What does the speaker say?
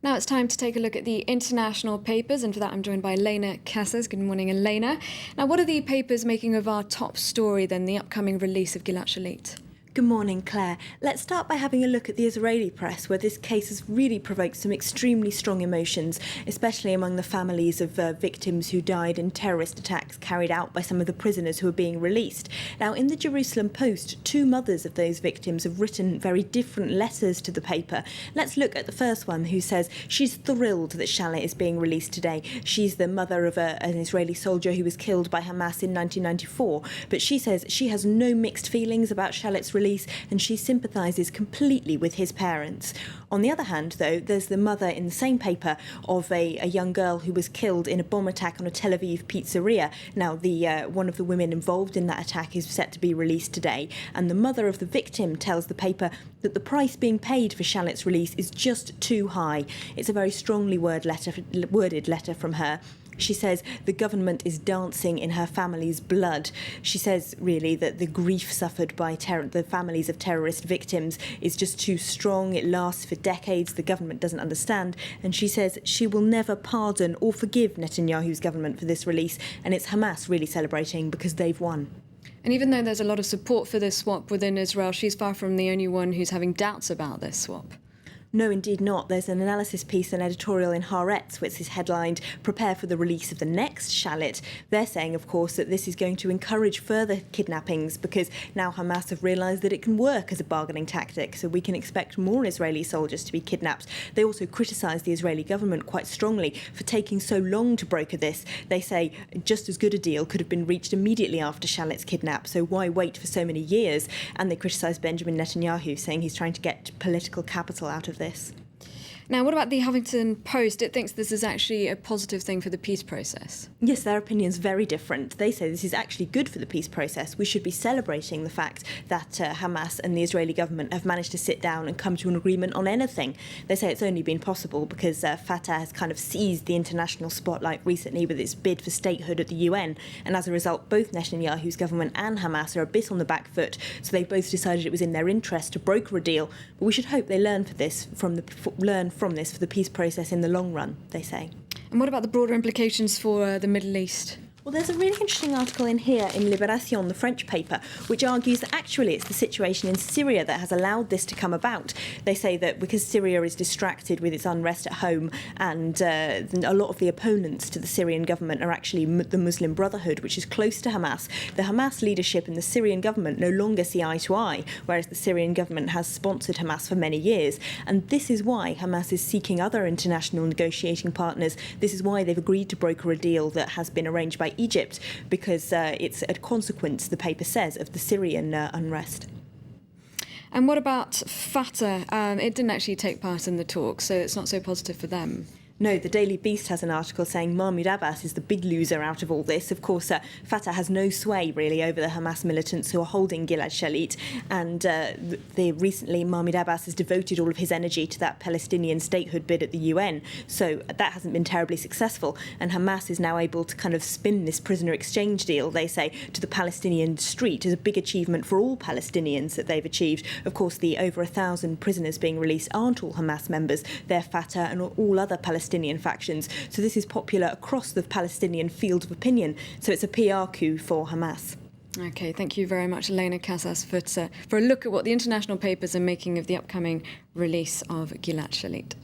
Now it's time to take a look at the international papers, and for that I'm joined by Elena Casas. Good morning, Elena. Now, what are the papers making of our top story then, the upcoming release of Gilad Shalit? Good morning, Claire. Let's start by having a look at the Israeli press, where this case has really provoked some extremely strong emotions, especially among the families of victims who died in terrorist attacks carried out by some of the prisoners who are being released. Now, in the Jerusalem Post, two mothers of those victims have written very different letters to the paper. Let's look at the first one, who says she's thrilled that Shalit is being released today. She's the mother of an Israeli soldier who was killed by Hamas in 1994, but she says she has no mixed feelings about Shalit's release, and she sympathises completely with his parents. On the other hand, though, there's the mother in the same paper of a young girl who was killed in a bomb attack on a Tel Aviv pizzeria. Now, one of the women involved in that attack is set to be released today, and the mother of the victim tells the paper that the price being paid for Shalit's release is just too high. It's a very strongly worded letter from her. She says the government is dancing in her family's blood. She says, really, that the grief suffered by the families of terrorist victims is just too strong. It lasts for decades. The government doesn't understand. And she says she will never pardon or forgive Netanyahu's government for this release. And it's Hamas really celebrating because they've won. And even though there's a lot of support for this swap within Israel, she's far from the only one who's having doubts about this swap. No, indeed not. There's an analysis piece, an editorial in Haaretz, which is headlined, "Prepare for the release of the next Shalit." They're saying, of course, that this is going to encourage further kidnappings because now Hamas have realised that it can work as a bargaining tactic, so we can expect more Israeli soldiers to be kidnapped. They also criticise the Israeli government quite strongly for taking so long to broker this. They say just as good a deal could have been reached immediately after Shalit's kidnap, so why wait for so many years? And they criticise Benjamin Netanyahu, saying he's trying to get political capital out of this. Now, what about the Huffington Post? It thinks this is actually a positive thing for the peace process. Yes, their opinion's very different. They say this is actually good for the peace process. We should be celebrating the fact that Hamas and the Israeli government have managed to sit down and come to an agreement on anything. They say it's only been possible because Fatah has kind of seized the international spotlight recently with its bid for statehood at the UN. And as a result, both Netanyahu's government and Hamas are a bit on the back foot. So they both decided it was in their interest to broker a deal. But we should hope they learn from this for the peace process in the long run, they say. And what about the broader implications for the Middle East? Well, there's a really interesting article in here in Libération, the French paper, which argues that actually it's the situation in Syria that has allowed this to come about. They say that because Syria is distracted with its unrest at home and a lot of the opponents to the Syrian government are actually the Muslim Brotherhood, which is close to Hamas. The Hamas leadership and the Syrian government no longer see eye to eye, whereas the Syrian government has sponsored Hamas for many years. And this is why Hamas is seeking other international negotiating partners. This is why they've agreed to broker a deal that has been arranged by Egypt, because it's a consequence, the paper says, of the Syrian unrest. And what about Fatah? It didn't actually take part in the talks, so it's not so positive for them. No, the Daily Beast has an article saying Mahmoud Abbas is the big loser out of all this. Of course, Fatah has no sway, really, over the Hamas militants who are holding Gilad Shalit. And recently, Mahmoud Abbas has devoted all of his energy to that Palestinian statehood bid at the UN. So that hasn't been terribly successful. And Hamas is now able to kind of spin this prisoner exchange deal, they say, to the Palestinian street as a big achievement for all Palestinians that they've achieved. Of course, the over 1,000 prisoners being released aren't all Hamas members. They're Fatah and all other Palestinian factions. So this is popular across the Palestinian field of opinion. So it's a PR coup for Hamas. OK, thank you very much, Elena Casas, for a look at what the international papers are making of the upcoming release of Gilad Shalit.